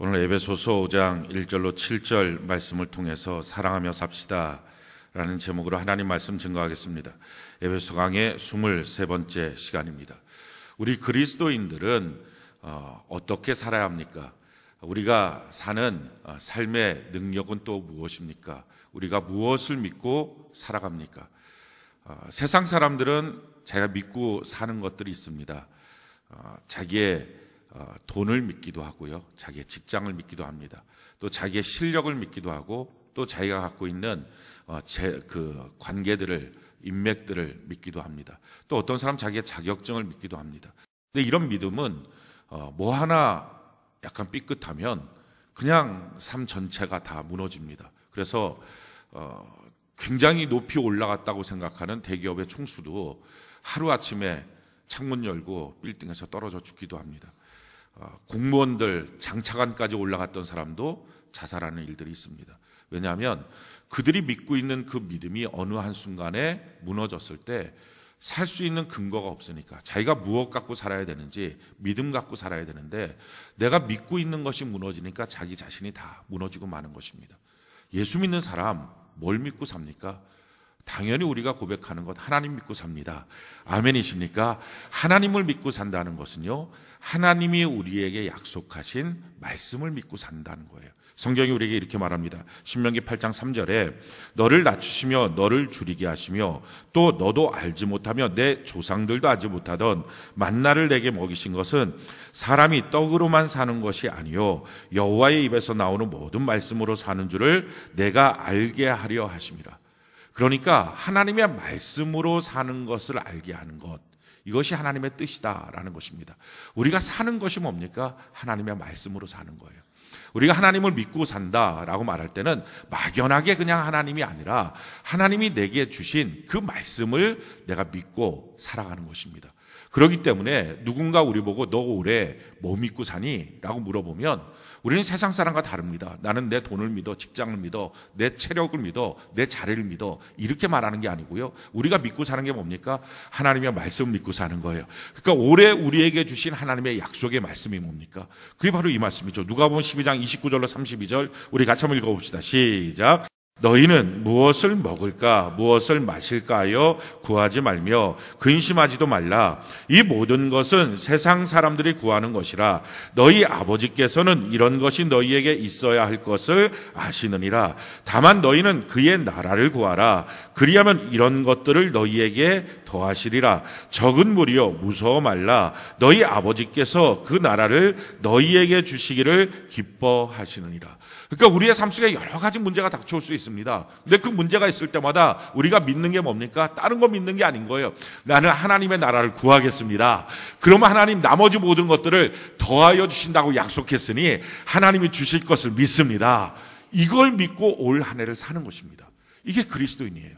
오늘 에베소서 5장 1절로 7절 말씀을 통해서 사랑하며 삽시다 라는 제목으로 하나님 말씀 증거하겠습니다. 에베소 강의 23번째 시간입니다. 우리 그리스도인들은 어떻게 살아야 합니까? 우리가 사는 삶의 능력은 또 무엇입니까? 우리가 무엇을 믿고 살아갑니까? 세상 사람들은 자기가 믿고 사는 것들이 있습니다. 자기의 돈을 믿기도 하고요, 자기의 직장을 믿기도 합니다. 또 자기의 실력을 믿기도 하고, 또 자기가 갖고 있는 그 관계들을, 인맥들을 믿기도 합니다. 또 어떤 사람 자기의 자격증을 믿기도 합니다. 근데 이런 믿음은 뭐 하나 약간 삐끗하면 그냥 삶 전체가 다 무너집니다. 그래서 굉장히 높이 올라갔다고 생각하는 대기업의 총수도 하루아침에 창문 열고 빌딩에서 떨어져 죽기도 합니다. 공무원들 장차관까지 올라갔던 사람도 자살하는 일들이 있습니다. 왜냐하면 그들이 믿고 있는 그 믿음이 어느 한순간에 무너졌을 때 살 수 있는 근거가 없으니까, 자기가 무엇 갖고 살아야 되는지 믿음 갖고 살아야 되는데 내가 믿고 있는 것이 무너지니까 자기 자신이 다 무너지고 마는 것입니다. 예수 믿는 사람 뭘 믿고 삽니까? 당연히 우리가 고백하는 것, 하나님 믿고 삽니다. 아멘이십니까? 하나님을 믿고 산다는 것은요, 하나님이 우리에게 약속하신 말씀을 믿고 산다는 거예요. 성경이 우리에게 이렇게 말합니다. 신명기 8장 3절에 너를 낮추시며 너를 줄이게 하시며 또 너도 알지 못하며 내 조상들도 알지 못하던 만나를 내게 먹이신 것은 사람이 떡으로만 사는 것이 아니요 여호와의 입에서 나오는 모든 말씀으로 사는 줄을 내가 알게 하려 하심이라. 그러니까 하나님의 말씀으로 사는 것을 알게 하는 것, 이것이 하나님의 뜻이다라는 것입니다. 우리가 사는 것이 뭡니까? 하나님의 말씀으로 사는 거예요. 우리가 하나님을 믿고 산다라고 말할 때는 막연하게 그냥 하나님이 아니라 하나님이 내게 주신 그 말씀을 내가 믿고 살아가는 것입니다. 그렇기 때문에 누군가 우리 보고 너 올해 뭐 믿고 사니? 라고 물어보면 우리는 세상 사람과 다릅니다. 나는 내 돈을 믿어, 직장을 믿어, 내 체력을 믿어, 내 자리를 믿어, 이렇게 말하는 게 아니고요, 우리가 믿고 사는 게 뭡니까? 하나님의 말씀을 믿고 사는 거예요. 그러니까 올해 우리에게 주신 하나님의 약속의 말씀이 뭡니까? 그게 바로 이 말씀이죠. 누가복음 12장 29절로 32절 우리 같이 한번 읽어봅시다. 시작. 너희는 무엇을 먹을까 무엇을 마실까 하여 구하지 말며 근심하지도 말라. 이 모든 것은 세상 사람들이 구하는 것이라. 너희 아버지께서는 이런 것이 너희에게 있어야 할 것을 아시느니라. 다만 너희는 그의 나라를 구하라. 그리하면 이런 것들을 너희에게 더하시리라. 적은 무리여 무서워 말라. 너희 아버지께서 그 나라를 너희에게 주시기를 기뻐하시느니라. 그러니까 우리의 삶 속에 여러 가지 문제가 닥쳐올 수 있습니다. 근데 그 문제가 있을 때마다 우리가 믿는 게 뭡니까? 다른 거 믿는 게 아닌 거예요. 나는 하나님의 나라를 구하겠습니다. 그러면 하나님 나머지 모든 것들을 더하여 주신다고 약속했으니 하나님이 주실 것을 믿습니다. 이걸 믿고 올 한 해를 사는 것입니다. 이게 그리스도인이에요.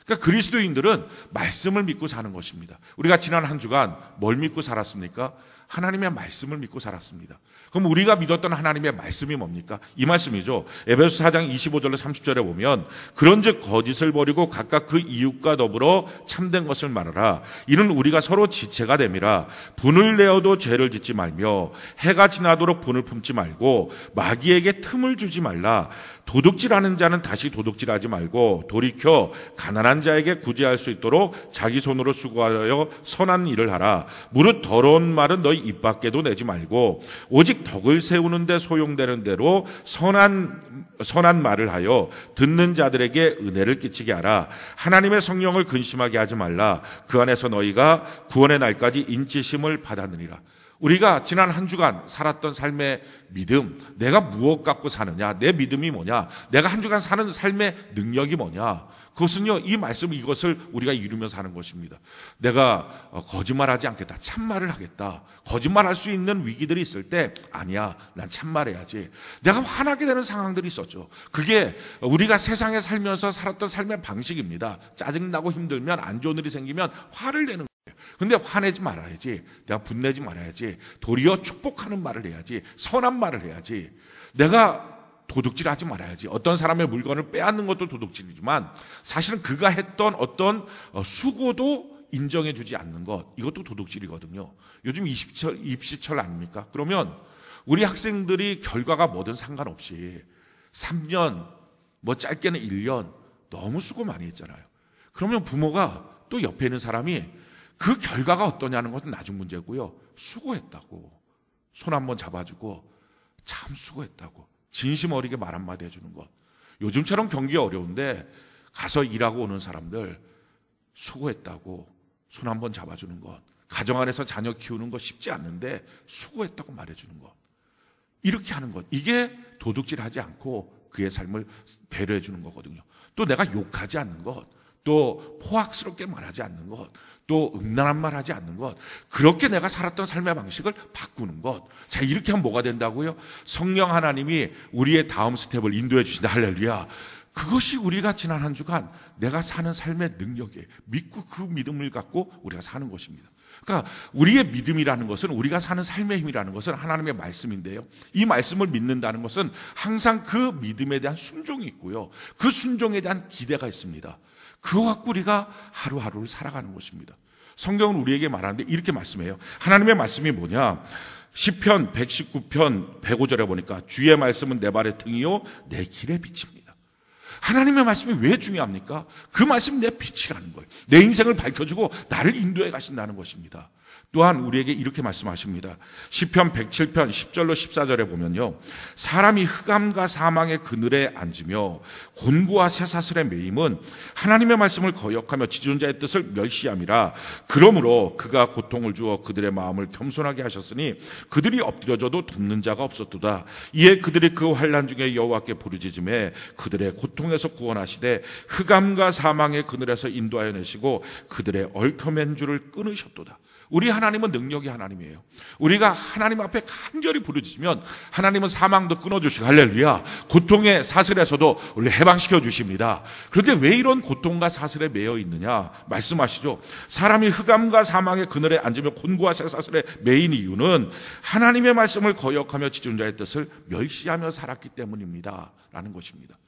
그러니까 그리스도인들은 말씀을 믿고 사는 것입니다. 우리가 지난 한 주간 뭘 믿고 살았습니까? 하나님의 말씀을 믿고 살았습니다. 그럼 우리가 믿었던 하나님의 말씀이 뭡니까? 이 말씀이죠. 에베소 4장 25절로 30절에 보면 그런즉 거짓을 버리고 각각 그 이웃과 더불어 참된 것을 말하라. 이는 우리가 서로 지체가 됨이라. 분을 내어도 죄를 짓지 말며 해가 지나도록 분을 품지 말고 마귀에게 틈을 주지 말라. 도둑질하는 자는 다시 도둑질하지 말고 돌이켜 가난한 자에게 구제할 수 있도록 자기 손으로 수고하여 선한 일을 하라. 무릇 더러운 말은 너희 입 밖에도 내지 말고 오직 덕을 세우는 데 소용되는 대로 선한 말을 하여 듣는 자들에게 은혜를 끼치게 하라. 하나님의 성령을 근심하게 하지 말라. 그 안에서 너희가 구원의 날까지 인치심을 받았느니라. 우리가 지난 한 주간 살았던 삶의 믿음, 내가 무엇 갖고 사느냐, 내 믿음이 뭐냐, 내가 한 주간 사는 삶의 능력이 뭐냐, 그것은요, 이 말씀, 이것을 우리가 이루며 사는 것입니다. 내가 거짓말하지 않겠다, 참말을 하겠다. 거짓말할 수 있는 위기들이 있을 때 아니야, 난 참말해야지. 내가 화나게 되는 상황들이 있었죠. 그게 우리가 세상에 살면서 살았던 삶의 방식입니다. 짜증나고 힘들면, 안 좋은 일이 생기면 화를 내는 거예요. 근데 화내지 말아야지, 내가 분내지 말아야지, 도리어 축복하는 말을 해야지, 선한 말을 해야지, 내가 도둑질하지 말아야지. 어떤 사람의 물건을 빼앗는 것도 도둑질이지만 사실은 그가 했던 어떤 수고도 인정해 주지 않는 것, 이것도 도둑질이거든요. 요즘 입시철 아닙니까? 그러면 우리 학생들이 결과가 뭐든 상관없이 3년, 뭐 짧게는 1년 너무 수고 많이 했잖아요. 그러면 부모가 또 옆에 있는 사람이 그 결과가 어떠냐는 것은 나중 문제고요. 수고했다고 손 한번 잡아주고 참 수고했다고 진심 어리게 말 한마디 해주는 것. 요즘처럼 경기 어려운데 가서 일하고 오는 사람들 수고했다고 손 한번 잡아주는 것. 가정 안에서 자녀 키우는 거 쉽지 않는데 수고했다고 말해주는 것. 이렇게 하는 것. 이게 도둑질하지 않고 그의 삶을 배려해 주는 거거든요. 또 내가 욕하지 않는 것, 또 포악스럽게 말하지 않는 것, 또 음란한 말 하지 않는 것, 그렇게 내가 살았던 삶의 방식을 바꾸는 것. 자, 이렇게 하면 뭐가 된다고요? 성령 하나님이 우리의 다음 스텝을 인도해 주신다. 할렐루야. 그것이 우리가 지난 한 주간 내가 사는 삶의 능력이에요. 믿고 그 믿음을 갖고 우리가 사는 것입니다. 그러니까 우리의 믿음이라는 것은, 우리가 사는 삶의 힘이라는 것은 하나님의 말씀인데요. 이 말씀을 믿는다는 것은 항상 그 믿음에 대한 순종이 있고요. 그 순종에 대한 기대가 있습니다. 그거 갖고 우리가 하루하루를 살아가는 것입니다. 성경은 우리에게 말하는데 이렇게 말씀해요. 하나님의 말씀이 뭐냐? 시편 119편 105절에 보니까 주의 말씀은 내 발의 등이요 내 길의 빛입니다. 하나님의 말씀이 왜 중요합니까? 그 말씀이 내 빛이라는 거예요. 내 인생을 밝혀주고 나를 인도해 가신다는 것입니다. 또한 우리에게 이렇게 말씀하십니다. 시편 107편 10절로 14절에 보면요, 사람이 흑암과 사망의 그늘에 앉으며 곤고와 쇠사슬에 매임은 하나님의 말씀을 거역하며 지존자의 뜻을 멸시함이라. 그러므로 그가 고통을 주어 그들의 마음을 겸손하게 하셨으니 그들이 엎드려져도 돕는 자가 없었도다. 이에 그들이 그 환난 중에 여호와께 부르짖음에 그들의 고통에서 구원하시되 흑암과 사망의 그늘에서 인도하여 내시고 그들의 얽혀맨 줄을 끊으셨도다. 우리 하나님은 능력이 하나님이에요. 우리가 하나님 앞에 간절히 부르짖으면 하나님은 사망도 끊어주시고, 할렐루야, 고통의 사슬에서도 우리 해방시켜 주십니다. 그런데 왜 이런 고통과 사슬에 매여 있느냐 말씀하시죠. 사람이 흑암과 사망의 그늘에 앉으며 곤고와 쇠사슬에 매인 이유는 하나님의 말씀을 거역하며 지존자의 뜻을 멸시하며 살았기 때문입니다 라는 것입니다.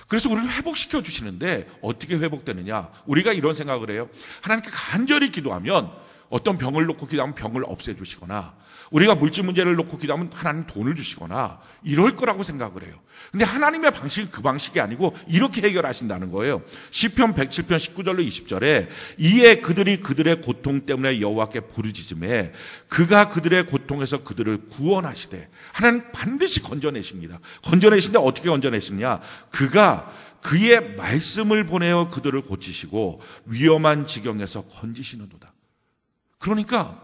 그래서 우리를 회복시켜 주시는데 어떻게 회복되느냐? 우리가 이런 생각을 해요. 하나님께 간절히 기도하면 어떤 병을 놓고 기도하면 병을 없애주시거나, 우리가 물질 문제를 놓고 기도하면 하나님 돈을 주시거나 이럴 거라고 생각을 해요. 근데 하나님의 방식은 그 방식이 아니고 이렇게 해결하신다는 거예요. 시편 107편 19절로 20절에 이에 그들이 그들의 고통 때문에 여호와께 부르짖음에 그가 그들의 고통에서 그들을 구원하시되, 하나님 반드시 건져내십니다. 건져내신데 어떻게 건져내시냐? 그가 그의 말씀을 보내어 그들을 고치시고 위험한 지경에서 건지시는도다. 그러니까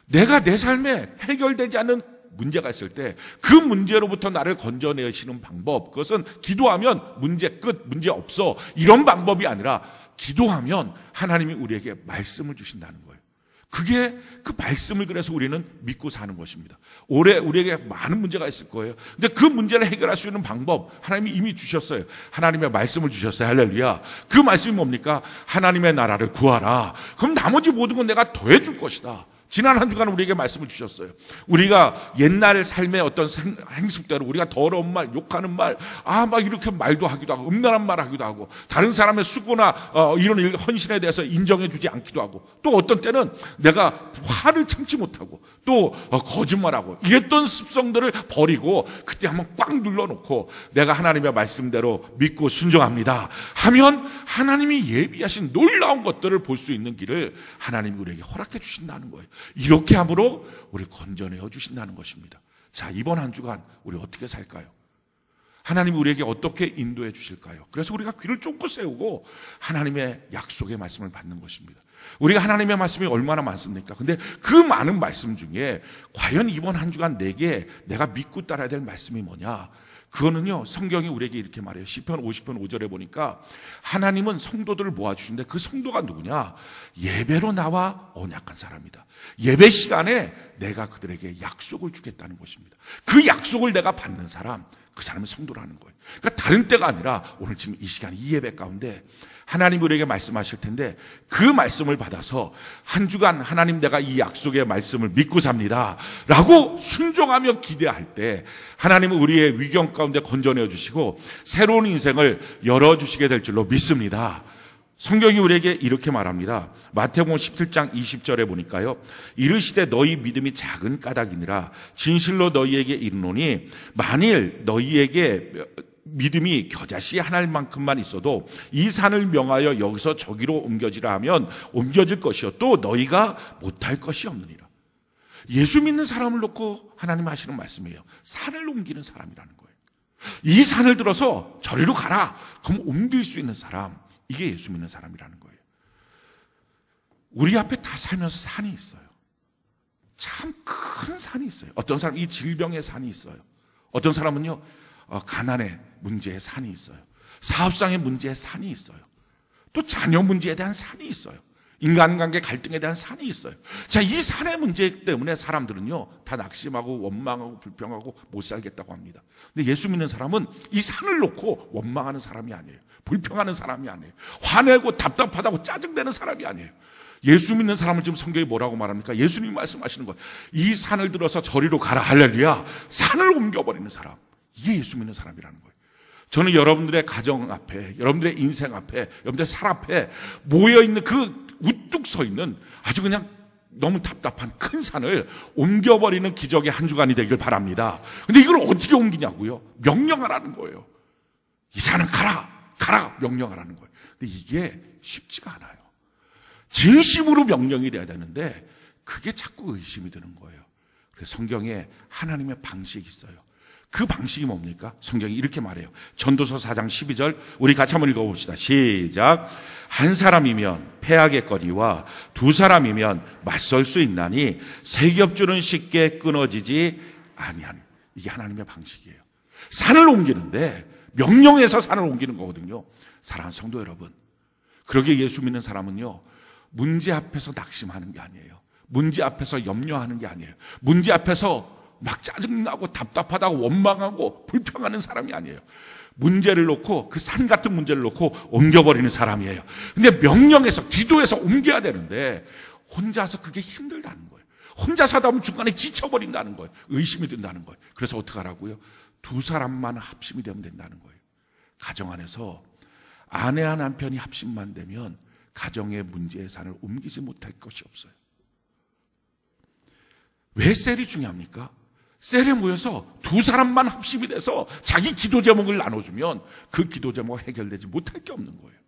내가 내 삶에 해결되지 않는 문제가 있을 때 그 문제로부터 나를 건져내시는 방법, 그것은 기도하면 문제 끝, 문제 없어, 이런 방법이 아니라 기도하면 하나님이 우리에게 말씀을 주신다는 거예요. 그게 그 말씀을, 그래서 우리는 믿고 사는 것입니다. 올해 우리에게 많은 문제가 있을 거예요. 근데 그 문제를 해결할 수 있는 방법 하나님이 이미 주셨어요. 하나님의 말씀을 주셨어요. 할렐루야. 그 말씀이 뭡니까? 하나님의 나라를 구하라. 그럼 나머지 모든 건 내가 더해 줄 것이다. 지난 한 주간 우리에게 말씀을 주셨어요. 우리가 옛날 삶의 어떤 행습대로 우리가 더러운 말, 욕하는 말, 막 이렇게 말도 하기도 하고, 음란한 말 하기도 하고, 다른 사람의 수고나 이런 일, 헌신에 대해서 인정해 주지 않기도 하고, 또 어떤 때는 내가 화를 참지 못하고 또 거짓말하고 이랬던 습성들을 버리고 그때 한번 꽉 눌러놓고 내가 하나님의 말씀대로 믿고 순종합니다 하면 하나님이 예비하신 놀라운 것들을 볼 수 있는 길을 하나님이 우리에게 허락해 주신다는 거예요. 이렇게 함으로 우리를 건져내어 주신다는 것입니다. 자, 이번 한 주간 우리 어떻게 살까요? 하나님이 우리에게 어떻게 인도해 주실까요? 그래서 우리가 귀를 쫑긋 세우고 하나님의 약속의 말씀을 받는 것입니다. 우리가 하나님의 말씀이 얼마나 많습니까? 근데 그 많은 말씀 중에 과연 이번 한 주간 내게 내가 믿고 따라야 될 말씀이 뭐냐? 그거는요, 성경이 우리에게 이렇게 말해요. 시편 50편 5절에 보니까 하나님은 성도들을 모아주시는데 그 성도가 누구냐? 예배로 나와 언약한 사람이다. 예배 시간에 내가 그들에게 약속을 주겠다는 것입니다. 그 약속을 내가 받는 사람, 그 사람이 성도라는 거예요. 그러니까 다른 때가 아니라 오늘 지금 이 시간, 이 예배 가운데 하나님 우리에게 말씀하실 텐데 그 말씀을 받아서 한 주간 하나님, 내가 이 약속의 말씀을 믿고 삽니다 라고 순종하며 기대할 때 하나님은 우리의 위경 가운데 건져내어 주시고 새로운 인생을 열어주시게 될 줄로 믿습니다. 성경이 우리에게 이렇게 말합니다. 마태복음 17장 20절에 보니까요. 이르시되 너희 믿음이 작은 까닭이니라 진실로 너희에게 이르노니 만일 너희에게 믿음이 겨자씨 하나만큼만 있어도 이 산을 명하여 여기서 저기로 옮겨지라 하면 옮겨질 것이요 또 너희가 못할 것이 없느니라. 예수 믿는 사람을 놓고 하나님 하시는 말씀이에요. 산을 옮기는 사람이라는 거예요. 이 산을 들어서 저리로 가라. 그럼 옮길 수 있는 사람, 이게 예수 믿는 사람이라는 거예요. 우리 앞에 다 살면서 산이 있어요. 참 큰 산이 있어요. 어떤 사람은 이 질병의 산이 있어요. 어떤 사람은요 가난의 문제의 산이 있어요. 사업상의 문제의 산이 있어요. 또 자녀 문제에 대한 산이 있어요. 인간관계 갈등에 대한 산이 있어요. 자, 이 산의 문제 때문에 사람들은요 다 낙심하고 원망하고 불평하고 못 살겠다고 합니다. 근데 예수 믿는 사람은 이 산을 놓고 원망하는 사람이 아니에요. 불평하는 사람이 아니에요. 화내고 답답하다고 짜증내는 사람이 아니에요. 예수 믿는 사람을 지금 성경이 뭐라고 말합니까? 예수님이 말씀하시는 거예요. 이 산을 들어서 저리로 가라. 할렐루야. 산을 옮겨버리는 사람, 이게 예수 믿는 사람이라는 거예요. 저는 여러분들의 가정 앞에, 여러분들의 인생 앞에, 여러분들의 살 앞에 모여있는 그 우뚝 서 있는 아주 그냥 너무 답답한 큰 산을 옮겨버리는 기적의 한 주간이 되길 바랍니다. 근데 이걸 어떻게 옮기냐고요? 명령하라는 거예요. 이 산은 가라, 가라, 명령하라는 거예요. 근데 이게 쉽지가 않아요. 진심으로 명령이 돼야 되는데 그게 자꾸 의심이 드는 거예요. 그래서 성경에 하나님의 방식이 있어요. 그 방식이 뭡니까? 성경이 이렇게 말해요. 전도서 4장 12절 우리 같이 한번 읽어봅시다. 시작. 한 사람이면 패하겠거니와 두 사람이면 맞설 수 있나니 세 겹줄은 쉽게 끊어지지 아니하니. 이게 하나님의 방식이에요. 산을 옮기는데 명령해서 산을 옮기는 거거든요. 사랑하는 성도 여러분, 그러기에 예수 믿는 사람은요 문제 앞에서 낙심하는 게 아니에요. 문제 앞에서 염려하는 게 아니에요. 문제 앞에서 막 짜증나고 답답하다고 원망하고 불평하는 사람이 아니에요. 문제를 놓고 그 산 같은 문제를 놓고 옮겨버리는 사람이에요. 근데 명령해서 기도해서 옮겨야 되는데 혼자서 그게 힘들다는 거예요. 혼자서 하다 보면 중간에 지쳐버린다는 거예요. 의심이 든다는 거예요. 그래서 어떻게 하라고요? 두 사람만 합심이 되면 된다는 거예요. 가정 안에서 아내와 남편이 합심만 되면 가정의 문제의 산을 옮기지 못할 것이 없어요. 왜 셀이 중요합니까? 셀에 모여서 두 사람만 합심이 돼서 자기 기도 제목을 나눠주면 그 기도 제목 해결되지 못할 게 없는 거예요.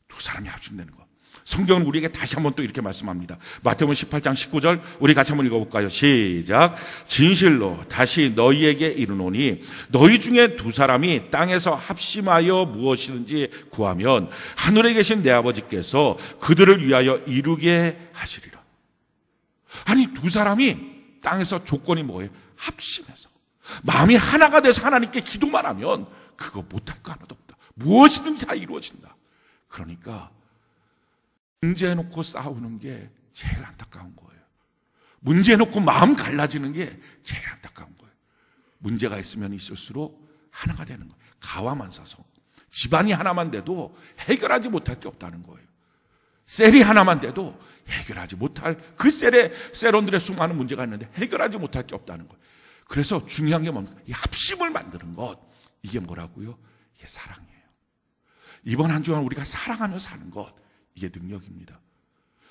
두 사람이 합심되는 거. 성경은 우리에게 다시 한번 또 이렇게 말씀합니다. 마태복음 18장 19절 우리 같이 한번 읽어볼까요? 시작. 진실로 다시 너희에게 이르노니 너희 중에 두 사람이 땅에서 합심하여 무엇이든지 구하면 하늘에 계신 내 아버지께서 그들을 위하여 이루게 하시리라. 아니, 두 사람이 땅에서 조건이 뭐예요? 합심해서 마음이 하나가 돼서 하나님께 기도만 하면 그거 못할 거 하나도 없다. 무엇이든지 다 이루어진다. 그러니까 문제 놓고 싸우는 게 제일 안타까운 거예요. 문제 놓고 마음 갈라지는 게 제일 안타까운 거예요. 문제가 있으면 있을수록 하나가 되는 거예요. 가와만사성. 집안이 하나만 돼도 해결하지 못할 게 없다는 거예요. 셀이 하나만 돼도 해결하지 못할, 그 셀에 셀원들의 수많은 문제가 있는데 해결하지 못할 게 없다는 거예요. 그래서 중요한 게 뭡니까? 이 합심을 만드는 것, 이게 뭐라고요? 이게 사랑이에요. 이번 한 주간 우리가 사랑하며 사는 것, 이게 능력입니다.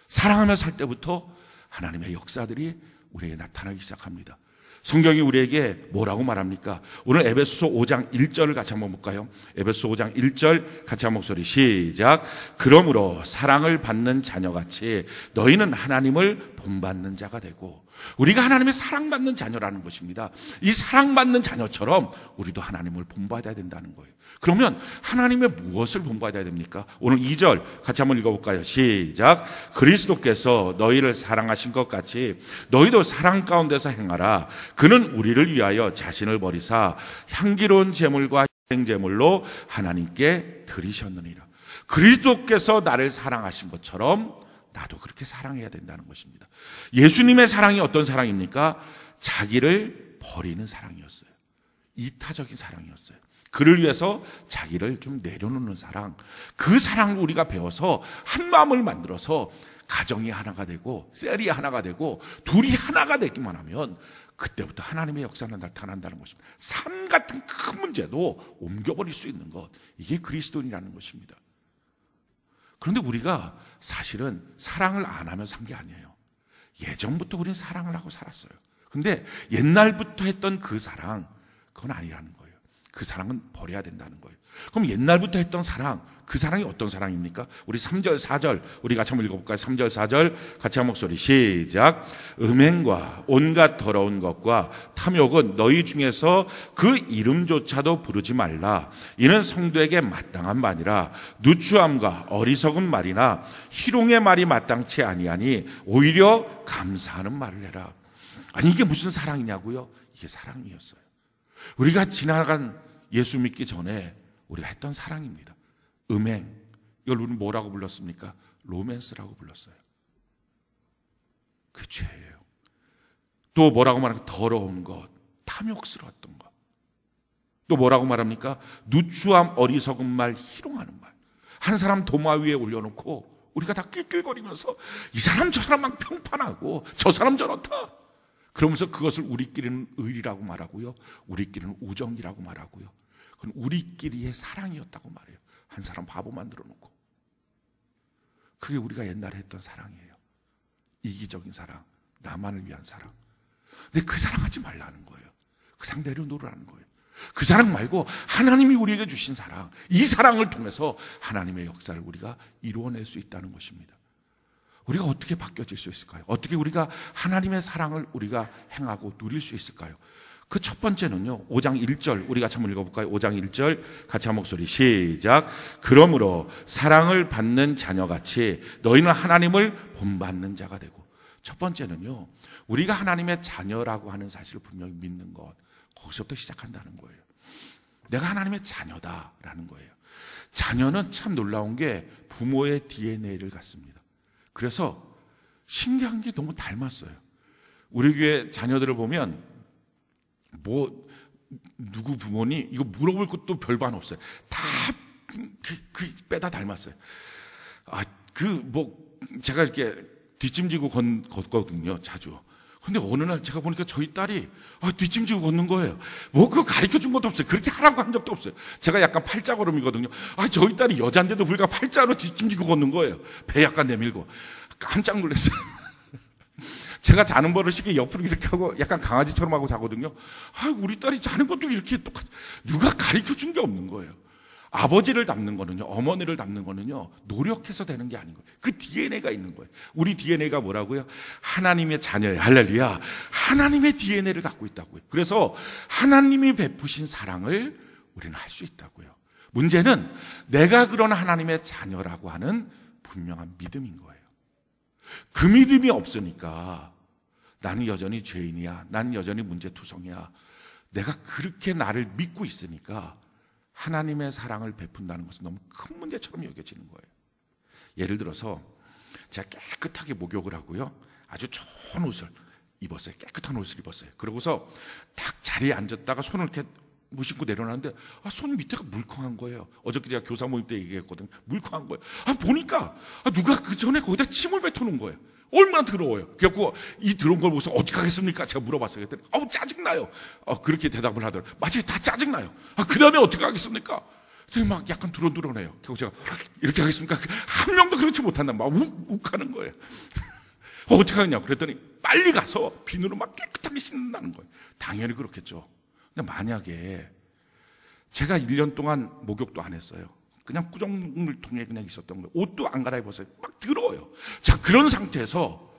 사랑하며 살 때부터 하나님의 역사들이 우리에게 나타나기 시작합니다. 성경이 우리에게 뭐라고 말합니까? 오늘 에베소서 5장 1절을 같이 한번 볼까요? 에베소서 5장 1절 같이 한 목소리 시작. 그러므로 사랑을 받는 자녀같이 너희는 하나님을 본받는 자가 되고, 우리가 하나님의 사랑받는 자녀라는 것입니다. 이 사랑받는 자녀처럼 우리도 하나님을 본받아야 된다는 거예요. 그러면 하나님의 무엇을 본받아야 됩니까? 오늘 2절 같이 한번 읽어볼까요? 시작. 그리스도께서 너희를 사랑하신 것 같이 너희도 사랑 가운데서 행하라. 그는 우리를 위하여 자신을 버리사 향기로운 제물과 희생제물로 하나님께 드리셨느니라. 그리스도께서 나를 사랑하신 것처럼 나도 그렇게 사랑해야 된다는 것입니다. 예수님의 사랑이 어떤 사랑입니까? 자기를 버리는 사랑이었어요. 이타적인 사랑이었어요. 그를 위해서 자기를 좀 내려놓는 사랑, 그 사랑을 우리가 배워서 한 마음을 만들어서 가정이 하나가 되고 셀이 하나가 되고 둘이 하나가 되기만 하면 그때부터 하나님의 역사는 나타난다는 것입니다. 삶 같은 큰 문제도 옮겨버릴 수 있는 것, 이게 그리스도인이라는 것입니다. 그런데 우리가 사실은 사랑을 안 하며 산 게 아니에요. 예전부터 우리는 사랑을 하고 살았어요. 근데 옛날부터 했던 그 사랑, 그건 아니라는 거예요. 그 사랑은 버려야 된다는 거예요. 그럼 옛날부터 했던 사랑, 그 사랑이 어떤 사랑입니까? 우리 3절, 4절, 우리 같이 한번 읽어볼까요? 3절, 4절, 같이 한 목소리, 시작. 음행과 온갖 더러운 것과 탐욕은 너희 중에서 그 이름조차도 부르지 말라. 이는 성도에게 마땅한 말이라. 누추함과 어리석은 말이나 희롱의 말이 마땅치 아니하니 오히려 감사하는 말을 해라. 아니, 이게 무슨 사랑이냐고요? 이게 사랑이었어요. 우리가 지나간 예수 믿기 전에 우리가 했던 사랑입니다. 음행, 이걸 우리는 뭐라고 불렀습니까? 로맨스라고 불렀어요. 그 죄예요. 또 뭐라고 말합니까? 더러운 것, 탐욕스러웠던 것. 또 뭐라고 말합니까? 누추함, 어리석은 말, 희롱하는 말. 한 사람 도마 위에 올려놓고 우리가 다 낄낄거리면서 이 사람 저 사람 막 평판하고 저 사람 저렇다. 그러면서 그것을 우리끼리는 의리라고 말하고요, 우리끼리는 우정이라고 말하고요. 그건 우리끼리의 사랑이었다고 말해요. 한 사람 바보 만들어 놓고. 그게 우리가 옛날에 했던 사랑이에요. 이기적인 사랑, 나만을 위한 사랑. 근데 그 사랑하지 말라는 거예요. 그 사랑 내려놓으라는 거예요. 그 사랑 말고 하나님이 우리에게 주신 사랑, 이 사랑을 통해서 하나님의 역사를 우리가 이루어낼 수 있다는 것입니다. 우리가 어떻게 바뀌어질 수 있을까요? 어떻게 우리가 하나님의 사랑을 우리가 행하고 누릴 수 있을까요? 그 첫 번째는요, 5장 1절, 우리가 한번 읽어볼까요? 5장 1절, 같이 한 목소리, 시작. 그러므로 사랑을 받는 자녀같이 너희는 하나님을 본받는 자가 되고. 첫 번째는요, 우리가 하나님의 자녀라고 하는 사실을 분명히 믿는 것, 거기서부터 시작한다는 거예요. 내가 하나님의 자녀다라는 거예요. 자녀는 참 놀라운 게 부모의 DNA를 갖습니다. 그래서 신기한 게 너무 닮았어요. 우리 교회 자녀들을 보면 누구 부모니? 이거 물어볼 것도 별반 없어요. 다 빼다 닮았어요. 제가 이렇게 뒷짐지고 걷거든요, 자주. 근데 어느 날 제가 보니까 저희 딸이 뒷짐지고 걷는 거예요. 그거 가르쳐 준 것도 없어요. 그렇게 하라고 한 적도 없어요. 제가 약간 팔자걸음이거든요. 저희 딸이 여잔데도 불구하고 팔자로 뒷짐지고 걷는 거예요. 배 약간 내밀고. 깜짝 놀랐어요. 제가 자는 버릇이 옆으로 이렇게 하고 약간 강아지처럼 하고 자거든요. 우리 딸이 자는 것도 이렇게 똑같이. 누가 가르쳐 준 게 없는 거예요. 아버지를 닮는 거는요, 어머니를 닮는 거는요, 노력해서 되는 게 아닌 거예요. 그 DNA가 있는 거예요. 우리 DNA가 뭐라고요? 하나님의 자녀예요. 할렐루야. 하나님의 DNA를 갖고 있다고요. 그래서 하나님이 베푸신 사랑을 우리는 할 수 있다고요. 문제는 내가 그런 하나님의 자녀라고 하는 분명한 믿음인 거예요. 그 믿음이 없으니까 나는 여전히 죄인이야. 나는 여전히 문제투성이야. 내가 그렇게 나를 믿고 있으니까 하나님의 사랑을 베푼다는 것은 너무 큰 문제처럼 여겨지는 거예요. 예를 들어서 제가 깨끗하게 목욕을 하고요, 아주 좋은 옷을 입었어요. 깨끗한 옷을 입었어요. 그러고서 딱 자리에 앉았다가 손을 이렇게 무심코 내려놨는데 손 밑에가 물컹한 거예요. 어저께 제가 교사 모임 때 얘기했거든요. 물컹한 거예요. 보니까 누가 그 전에 거기다 침을 뱉어놓은 거예요. 얼마나 더러워요. 그래갖고 이 더러운 걸 보고서 어떻게 하겠습니까? 제가 물어봤어요. 그랬더니 짜증나요. 그렇게 대답을 하더라고요. 맞아요. 다 짜증나요. 그 다음에 어떻게 하겠습니까? 그랬더니 막 약간 두런두런해요. 그리고 제가 이렇게 하겠습니까? 한 명도 그렇지 못한다. 막 욱하는 거예요. 어떻게 하겠냐고. 그랬더니 빨리 가서 비누로 막 깨끗하게 씻는다는 거예요. 당연히 그렇겠죠. 근데 만약에 제가 1년 동안 목욕도 안 했어요. 그냥 구정물통에 그냥 있었던 거예요. 옷도 안 갈아입었어요. 막 더러워요. 자, 그런 상태에서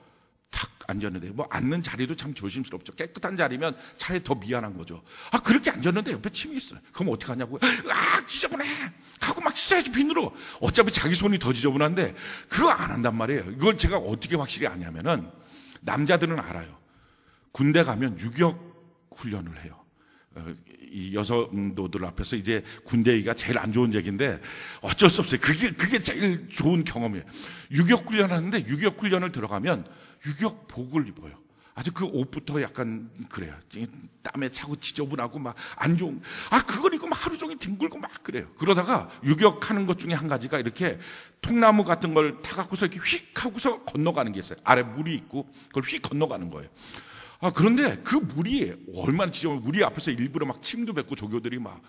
탁 앉았는데, 앉는 자리도 참 조심스럽죠. 깨끗한 자리면 차라리 더 미안한 거죠. 그렇게 앉았는데 옆에 침이 있어요. 그럼 어떻게 하냐고요? 지저분해! 하고 막 씻어야지, 비누로. 어차피 자기 손이 더 지저분한데, 그거 안 한단 말이에요. 이걸 제가 어떻게 확실히 아냐면은, 남자들은 알아요. 군대 가면 유격 훈련을 해요. 이 여성도들 앞에서 이제 군대 얘기가 제일 안 좋은 얘기인데 어쩔 수 없어요. 그게 제일 좋은 경험이에요. 유격훈련 하는데 유격훈련을 들어가면 유격복을 입어요. 아주 그 옷부터 약간 그래요. 땀에 차고 지저분하고 막 안 좋은. 그걸 입고 막 하루 종일 뒹굴고 막 그래요. 그러다가 유격하는 것 중에 한 가지가 이렇게 통나무 같은 걸 타갖고서 이렇게 휙 하고서 건너가는 게 있어요. 아래 물이 있고 그걸 휙 건너가는 거예요. 그런데 그 물이 얼마나 지저분, 우리 앞에서 일부러 막 침도 뱉고 조교들이 막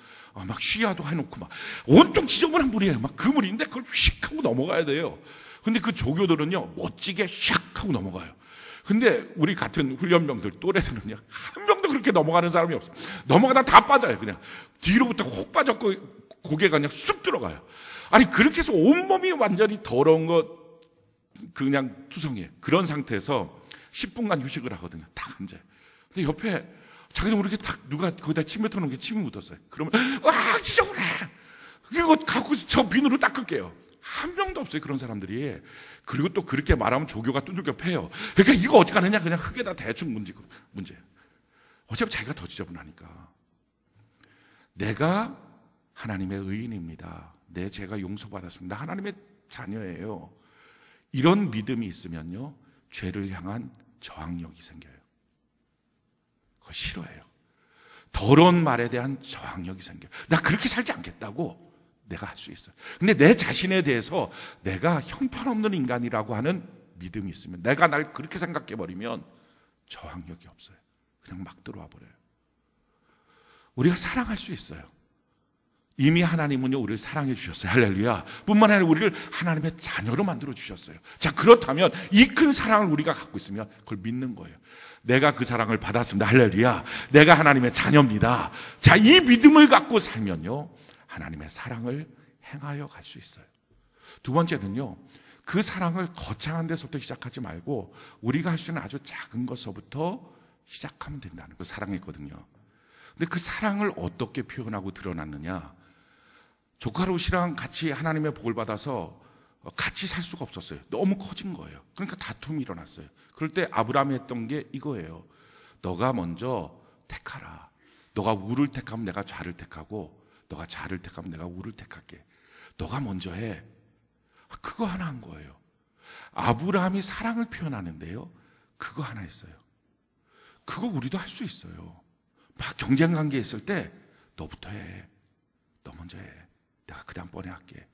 쉬야도 해놓고 막 온통 지저분한 물이에요. 막 그 물인데 그걸 휙 하고 넘어가야 돼요. 근데 그 조교들은요, 멋지게 샥 하고 넘어가요. 근데 우리 같은 훈련병들, 또래들은요, 한 명도 그렇게 넘어가는 사람이 없어요. 넘어가다 다 빠져요. 그냥 뒤로부터 혹 빠졌고 고개가 그냥 쑥 들어가요. 아니, 그렇게 해서 온몸이 완전히 더러운 거 그냥 투성이에요. 그런 상태에서 10분간 휴식을 하거든요. 딱 앉아요. 근데 옆에 자기도 모르게 딱 누가 거기다 침 뱉어놓은 게 침이 묻었어요. 그러면 지저분해. 이거 갖고 저 비누로 닦을게요. 한 명도 없어요, 그런 사람들이. 그리고 또 그렇게 말하면 조교가 두들겨 패요. 그러니까 이거 어떻게 하느냐, 그냥 흙에다 대충 문제예요. 어차피 자기가 더 지저분하니까. 내가 하나님의 의인입니다. 내 죄가 용서받았습니다. 하나님의 자녀예요. 이런 믿음이 있으면요, 죄를 향한 저항력이 생겨요. 그거 싫어해요. 더러운 말에 대한 저항력이 생겨요. 나 그렇게 살지 않겠다고 내가 할 수 있어요. 근데 내 자신에 대해서 내가 형편없는 인간이라고 하는 믿음이 있으면, 내가 날 그렇게 생각해버리면 저항력이 없어요. 그냥 막 들어와 버려요. 우리가 사랑할 수 있어요. 이미 하나님은요, 우리를 사랑해 주셨어요. 할렐루야. 뿐만 아니라 우리를 하나님의 자녀로 만들어 주셨어요. 자, 그렇다면 이 큰 사랑을 우리가 갖고 있으면 그걸 믿는 거예요. 내가 그 사랑을 받았습니다. 할렐루야. 내가 하나님의 자녀입니다. 자, 이 믿음을 갖고 살면요, 하나님의 사랑을 행하여 갈 수 있어요. 두 번째는요, 그 사랑을 거창한 데서부터 시작하지 말고 우리가 할 수 있는 아주 작은 것서부터 시작하면 된다는 그 사랑이거든요. 근데 그 사랑을 어떻게 표현하고 드러났느냐? 조카 롯이랑 같이 하나님의 복을 받아서 같이 살 수가 없었어요. 너무 커진 거예요. 그러니까 다툼이 일어났어요. 그럴 때 아브라함이 했던 게 이거예요. 너가 먼저 택하라. 너가 우를 택하면 내가 좌를 택하고, 너가 좌를 택하면 내가 우를 택할게. 너가 먼저 해. 그거 하나 한 거예요. 아브라함이 사랑을 표현하는데요, 그거 하나 했어요. 그거 우리도 할 수 있어요. 막 경쟁 관계에 있을 때 너부터 해. 너 먼저 해. 내가 그 다음번에 할게.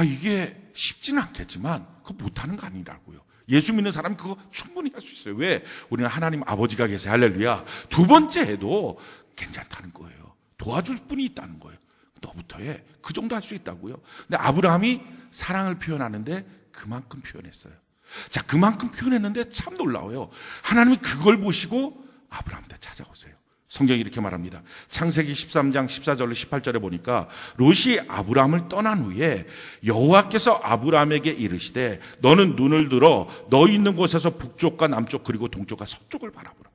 이게 쉽지는 않겠지만 그거 못하는 거 아니라고요. 예수 믿는 사람이 그거 충분히 할 수 있어요. 왜? 우리는 하나님 아버지가 계세요. 할렐루야. 두 번째 해도 괜찮다는 거예요. 도와줄 분이 있다는 거예요. 너부터 해. 그 정도 할 수 있다고요. 근데 아브라함이 사랑을 표현하는데 그만큼 표현했어요. 자, 그만큼 표현했는데 참 놀라워요. 하나님이 그걸 보시고 아브라함한테 찾아오세요. 성경이 이렇게 말합니다. 창세기 13장 14절로 18절에 보니까 롯이 아브라함을 떠난 후에 여호와께서 아브라함에게 이르시되 너는 눈을 들어 너 있는 곳에서 북쪽과 남쪽 그리고 동쪽과 서쪽을 바라보라.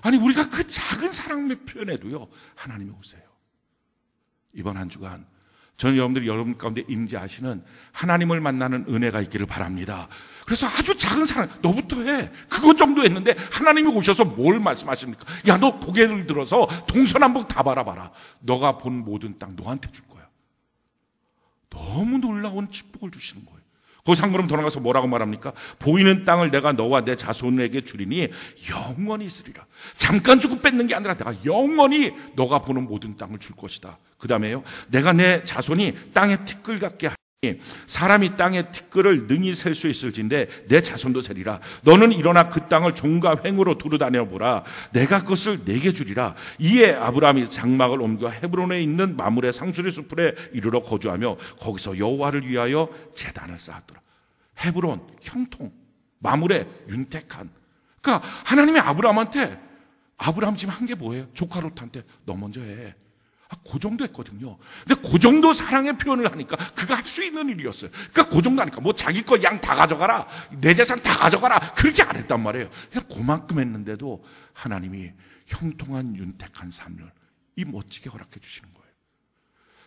아니, 우리가 그 작은 사랑의 표현에도요, 하나님이 오세요. 이번 한 주간 저는 여러분들이 여러분 가운데 임재하시는 하나님을 만나는 은혜가 있기를 바랍니다. 그래서 아주 작은 사랑, 너부터 해. 그것 정도 했는데 하나님이 오셔서 뭘 말씀하십니까? 야, 너 고개를 들어서 동서남북 다 바라봐라. 너가 본 모든 땅 너한테 줄 거야. 너무 놀라운 축복을 주시는 거예요. 거기서 한 걸음 더 나가서 뭐라고 말합니까? 보이는 땅을 내가 너와 내 자손에게 주리니 영원히 있으리라. 잠깐 주고 뺏는 게 아니라 내가 영원히 너가 보는 모든 땅을 줄 것이다. 그 다음에요, 내가 내 자손이 땅의 티끌 같게 하니 사람이 땅의 티끌을 능히 셀 수 있을진데 내 자손도 세리라. 너는 일어나 그 땅을 종과 횡으로 두루다녀 보라. 내가 그것을 내게 주리라. 이에 아브라함이 장막을 옮겨 헤브론에 있는 마므레 상수리 숲에 이르러 거주하며 거기서 여호와를 위하여 제단을 쌓았더라. 헤브론, 형통, 마므레, 윤택한. 그러니까 하나님이 아브라함한테, 아브라함 지금 한 게 뭐예요? 조카 롯한테 너 먼저 해. 그 정도 했거든요. 근데 그 정도 사랑의 표현을 하니까 그가 할 수 있는 일이었어요. 그러니까 그 정도 하니까 뭐 자기 거 양 다 가져가라, 내 재산 다 가져가라, 그렇게 안 했단 말이에요. 그냥 그만큼 했는데도 하나님이 형통한 윤택한 삶을 이 멋지게 허락해 주시는 거예요.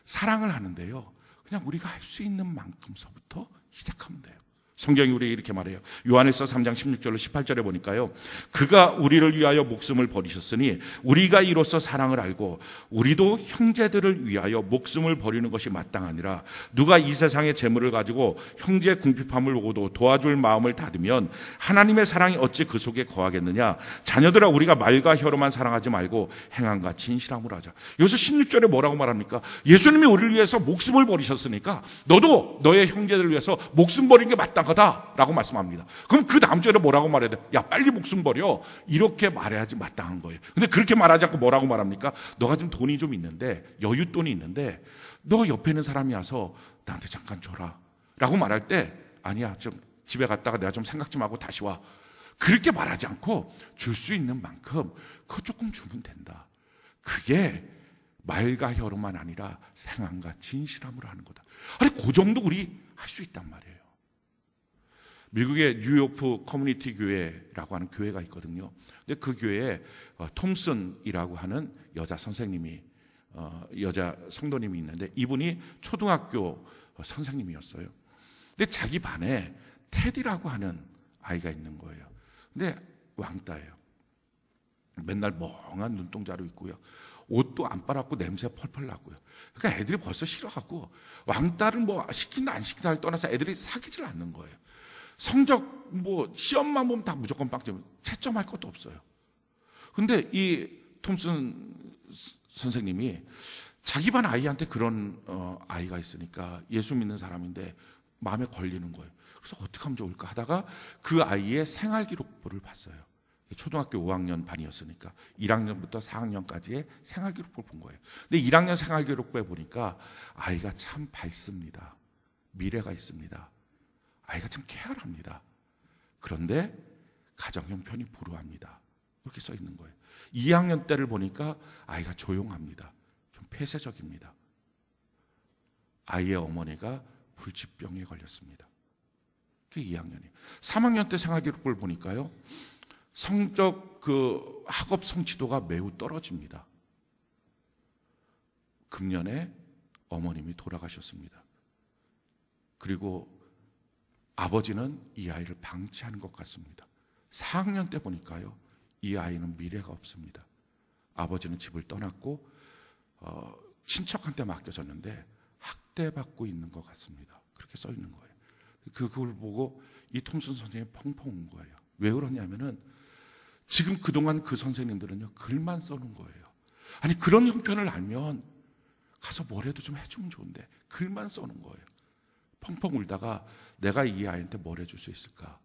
사랑을 하는데요, 그냥 우리가 할 수 있는 만큼서부터 시작하면 돼요. 성경이 우리에게 이렇게 말해요. 요한일서 3장 16절로 18절에 보니까요, 그가 우리를 위하여 목숨을 버리셨으니 우리가 이로써 사랑을 알고 우리도 형제들을 위하여 목숨을 버리는 것이 마땅하니라. 누가 이 세상의 재물을 가지고 형제의 궁핍함을 보고도 도와줄 마음을 닫으면 하나님의 사랑이 어찌 그 속에 거하겠느냐. 자녀들아, 우리가 말과 혀로만 사랑하지 말고 행함과 진실함으로 하자. 여기서 16절에 뭐라고 말합니까? 예수님이 우리를 위해서 목숨을 버리셨으니까 너도 너의 형제들을 위해서 목숨 버리는 게 마땅하다. 거다라고 말씀합니다. 그럼 그 다음 주에는 뭐라고 말해야 돼? 야, 빨리 목숨 버려. 이렇게 말해야지 마땅한 거예요. 근데 그렇게 말하지 않고 뭐라고 말합니까? 너가 지금 돈이 좀 있는데, 여윳돈이 있는데 너 옆에 있는 사람이 와서 나한테 잠깐 줘라 라고 말할 때, 아니야, 좀 집에 갔다가 내가 좀 생각 좀 하고 다시 와. 그렇게 말하지 않고 줄 수 있는 만큼 그거 조금 주면 된다. 그게 말과 혀로만 아니라 생활과 진실함으로 하는 거다. 아니, 그 정도 우리 할 수 있단 말이에요. 미국의 뉴욕 커뮤니티 교회라고 하는 교회가 있거든요. 근데 그 교회에 톰슨이라고 하는 여자 선생님이, 여자 성도님이 있는데, 이분이 초등학교 선생님이었어요. 근데 자기 반에 테디라고 하는 아이가 있는 거예요. 근데 왕따예요. 맨날 멍한 눈동자로 있고요. 옷도 안 빨았고 냄새 펄펄 나고요. 그러니까 애들이 벌써 싫어하고, 왕따를 뭐 시킨다 안 시킨다를 떠나서 애들이 사귀질 않는 거예요. 성적 뭐 시험만 보면 다 무조건 빵점, 채점할 것도 없어요. 근데 이 톰슨 선생님이 자기 반 아이한테 그런 아이가 있으니까, 예수 믿는 사람인데 마음에 걸리는 거예요. 그래서 어떻게 하면 좋을까 하다가 그 아이의 생활기록부를 봤어요. 초등학교 5학년 반이었으니까 1학년부터 4학년까지의 생활기록부를 본 거예요. 근데 1학년 생활기록부에 보니까 아이가 참 밝습니다. 미래가 있습니다. 아이가 참 쾌활합니다. 그런데 가정 형편이 불우합니다. 이렇게 써 있는 거예요. 2학년 때를 보니까 아이가 조용합니다. 좀 폐쇄적입니다. 아이의 어머니가 불치병에 걸렸습니다. 그게 2학년이에요. 3학년 때 생활기록부를 보니까요, 성적 학업 성취도가 매우 떨어집니다. 금년에 어머님이 돌아가셨습니다. 그리고 아버지는 이 아이를 방치하는 것 같습니다. 4학년 때 보니까요, 이 아이는 미래가 없습니다. 아버지는 집을 떠났고 친척한테 맡겨졌는데 학대받고 있는 것 같습니다. 그렇게 써 있는 거예요. 그걸 보고 이 톰슨 선생님이 펑펑 운 거예요. 왜 그러냐면은 지금 그동안 그 선생님들은요, 글만 써놓은 거예요. 아니, 그런 형편을 알면 가서 뭐라도 좀 해주면 좋은데 글만 써놓은 거예요. 펑펑 울다가 내가 이 아이한테 뭘 해줄 수 있을까?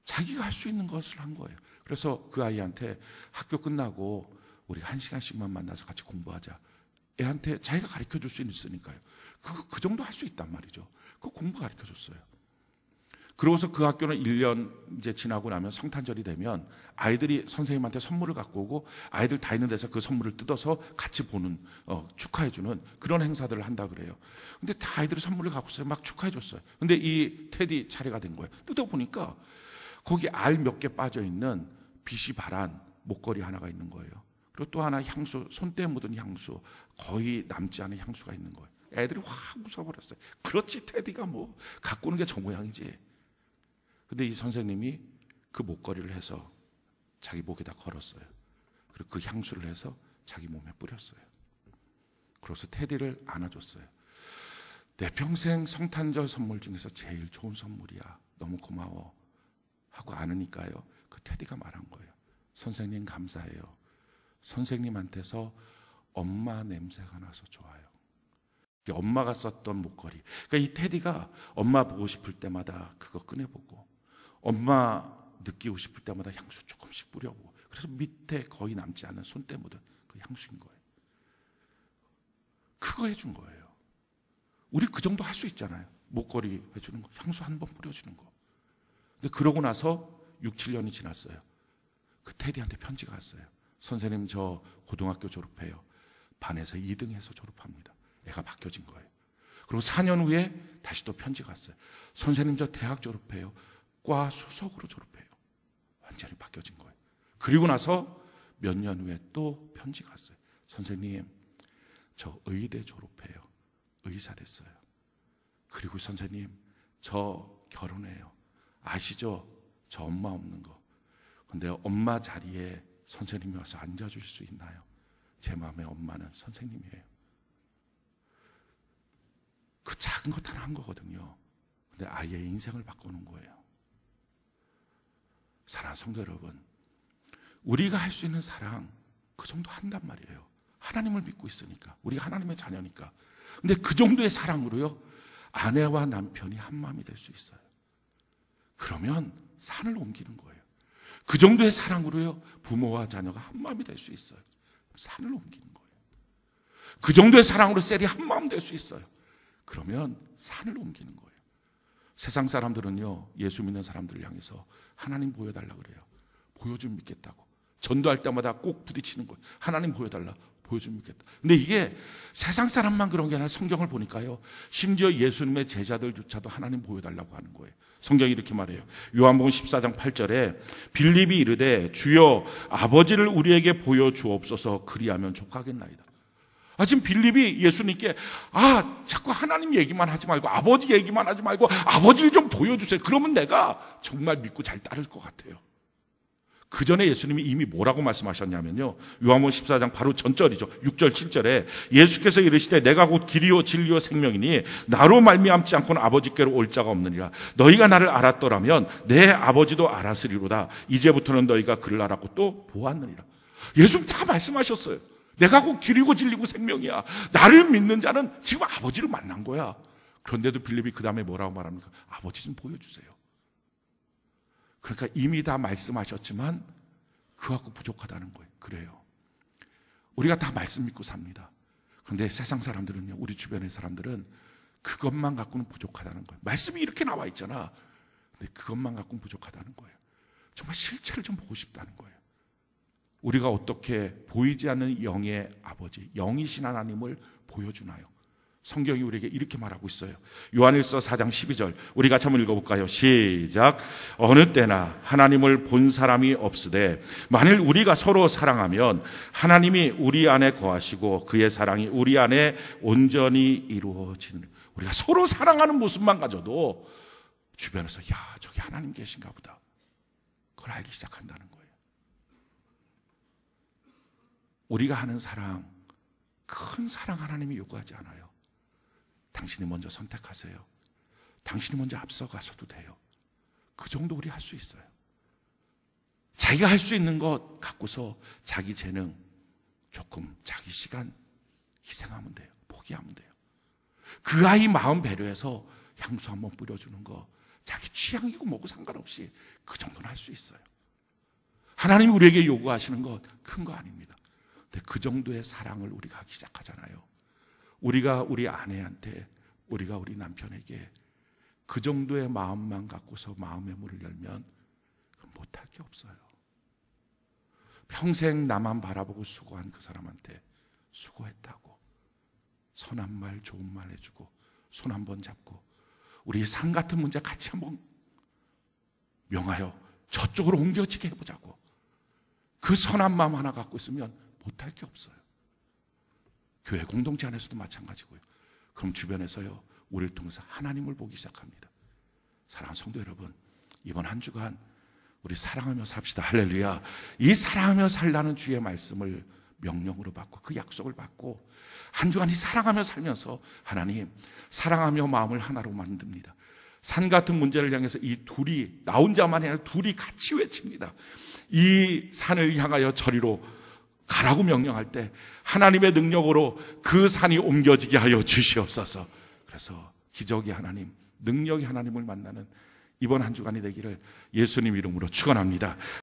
자기가 할 수 있는 것을 한 거예요. 그래서 그 아이한테 학교 끝나고 우리 1시간씩만 만나서 같이 공부하자. 애한테 자기가 가르쳐 줄 수 있으니까요. 그 정도 할 수 있단 말이죠. 그 공부 가르쳐 줬어요. 그러고서 그 학교는 1년 이제 지나고 나면 성탄절이 되면 아이들이 선생님한테 선물을 갖고 오고, 아이들 다 있는 데서 그 선물을 뜯어서 같이 보는, 축하해주는 그런 행사들을 한다 그래요. 근데 다 아이들이 선물을 갖고 있어요. 막 축하해줬어요. 근데 이 테디 차례가 된 거예요. 뜯어보니까 거기 알 몇 개 빠져있는 빛이 바란 목걸이 하나가 있는 거예요. 그리고 또 하나 향수, 손때 묻은 향수, 거의 남지 않은 향수가 있는 거예요. 애들이 확 웃어버렸어요. 그렇지, 테디가 뭐 갖고 오는 게 저 모양이지. 근데 이 선생님이 그 목걸이를 해서 자기 목에다 걸었어요. 그리고 그 향수를 해서 자기 몸에 뿌렸어요. 그래서 테디를 안아줬어요. 내 평생 성탄절 선물 중에서 제일 좋은 선물이야. 너무 고마워. 하고 안으니까요, 그 테디가 말한 거예요. 선생님 감사해요. 선생님한테서 엄마 냄새가 나서 좋아요. 엄마가 썼던 목걸이. 그러니까 이 테디가 엄마 보고 싶을 때마다 그거 꺼내보고, 엄마 느끼고 싶을 때마다 향수 조금씩 뿌려보고, 그래서 밑에 거의 남지 않은 손때 묻은 그 향수인 거예요. 그거 해준 거예요. 우리 그 정도 할 수 있잖아요. 목걸이 해주는 거, 향수 한 번 뿌려주는 거. 근데 그러고 나서 6, 7년이 지났어요. 그 테디한테 편지가 왔어요. 선생님, 저 고등학교 졸업해요. 반에서 2등 해서 졸업합니다. 애가 바뀌어진 거예요. 그리고 4년 후에 다시 또 편지가 왔어요. 선생님, 저 대학 졸업해요. 과 수석으로 졸업해요. 완전히 바뀌어진 거예요. 그리고 나서 몇 년 후에 또 편지가 왔어요. 선생님, 저 의대 졸업해요. 의사 됐어요. 그리고 선생님, 저 결혼해요. 아시죠? 저 엄마 없는 거. 근데 엄마 자리에 선생님이 와서 앉아주실 수 있나요? 제 마음의 엄마는 선생님이에요. 그 작은 것 하나 한 거거든요. 근데 아이의 인생을 바꾸는 거예요. 사랑하는 성도 여러분, 우리가 할 수 있는 사랑 그 정도 한단 말이에요. 하나님을 믿고 있으니까, 우리가 하나님의 자녀니까. 근데 그 정도의 사랑으로요, 아내와 남편이 한 마음이 될 수 있어요. 그러면 산을 옮기는 거예요. 그 정도의 사랑으로요, 부모와 자녀가 한 마음이 될 수 있어요. 산을 옮기는 거예요. 그 정도의 사랑으로 셀이 한 마음 될 수 있어요. 그러면 산을 옮기는 거예요. 세상 사람들은요, 예수 믿는 사람들을 향해서 하나님 보여달라 그래요. 보여주면 믿겠다고. 전도할 때마다 꼭 부딪히는 거예요. 하나님 보여달라. 보여주면 믿겠다. 근데 이게 세상 사람만 그런 게 아니라 성경을 보니까요, 심지어 예수님의 제자들조차도 하나님 보여달라고 하는 거예요. 성경이 이렇게 말해요. 요한복음 14장 8절에 빌립이 이르되 주여 아버지를 우리에게 보여주옵소서 그리하면 족하겠나이다. 지금 빌립이 예수님께 자꾸 하나님 얘기만 하지 말고 아버지 얘기만 하지 말고 아버지를 좀 보여주세요. 그러면 내가 정말 믿고 잘 따를 것 같아요. 그 전에 예수님이 이미 뭐라고 말씀하셨냐면요, 요한복음 14장 바로 전절이죠. 6절 7절에 예수께서 이르시되 내가 곧 길이요 진리요 생명이니 나로 말미암지 않고는 아버지께로 올 자가 없느니라. 너희가 나를 알았더라면 내 아버지도 알았으리로다. 이제부터는 너희가 그를 알았고 또 보았느니라. 예수님 다 말씀하셨어요. 내가 곧 길이고 진리고 생명이야. 나를 믿는 자는 지금 아버지를 만난 거야. 그런데도 빌립이 그 다음에 뭐라고 말합니까? 아버지 좀 보여주세요. 그러니까 이미 다 말씀하셨지만 그거 갖고 부족하다는 거예요. 그래요. 우리가 다 말씀 믿고 삽니다. 그런데 세상 사람들은요, 우리 주변의 사람들은 그것만 갖고는 부족하다는 거예요. 말씀이 이렇게 나와 있잖아. 근데 그것만 갖고는 부족하다는 거예요. 정말 실체를 좀 보고 싶다는 거예요. 우리가 어떻게 보이지 않는 영의 아버지, 영이신 하나님을 보여주나요? 성경이 우리에게 이렇게 말하고 있어요. 요한일서 4장 12절 우리 같이 한번 읽어볼까요? 시작. 어느 때나 하나님을 본 사람이 없으되 만일 우리가 서로 사랑하면 하나님이 우리 안에 거하시고 그의 사랑이 우리 안에 온전히 이루어지는, 우리가 서로 사랑하는 모습만 가져도 주변에서 저기 하나님 계신가 보다, 그걸 알기 시작한다는 거예요. 우리가 하는 사랑, 큰 사랑 하나님이 요구하지 않아요. 당신이 먼저 선택하세요. 당신이 먼저 앞서가셔도 돼요. 그 정도 우리 할 수 있어요. 자기가 할 수 있는 것 갖고서 자기 재능, 조금 자기 시간 희생하면 돼요. 포기하면 돼요. 그 아이 마음 배려해서 향수 한번 뿌려주는 거, 자기 취향이고 뭐고 상관없이 그 정도는 할 수 있어요. 하나님이 우리에게 요구하시는 것 큰 거 아닙니다. 근데 그 정도의 사랑을 우리가 하기 시작하잖아요. 우리가 우리 아내한테, 우리가 우리 남편에게 그 정도의 마음만 갖고서 마음의 문을 열면 못할 게 없어요. 평생 나만 바라보고 수고한 그 사람한테 수고했다고 선한 말, 좋은 말 해주고 손 한번 잡고 우리 산 같은 문제 같이 한번 명하여 저쪽으로 옮겨지게 해보자고, 그 선한 마음 하나 갖고 있으면 못할 게 없어요. 교회 공동체 안에서도 마찬가지고요. 그럼 주변에서요, 우리를 통해서 하나님을 보기 시작합니다. 사랑하는 성도 여러분, 이번 한 주간 우리 사랑하며 삽시다. 할렐루야. 이 사랑하며 살라는 주의 말씀을 명령으로 받고 그 약속을 받고 한 주간 이 사랑하며 살면서 하나님, 사랑하며 마음을 하나로 만듭니다. 산 같은 문제를 향해서 이 둘이, 나 혼자만이 아니라 둘이 같이 외칩니다. 이 산을 향하여 저리로 가라고 명령할 때 하나님의 능력으로 그 산이 옮겨지게 하여 주시옵소서. 그래서 기적의 하나님, 능력의 하나님을 만나는 이번 한 주간이 되기를 예수님 이름으로 축원합니다.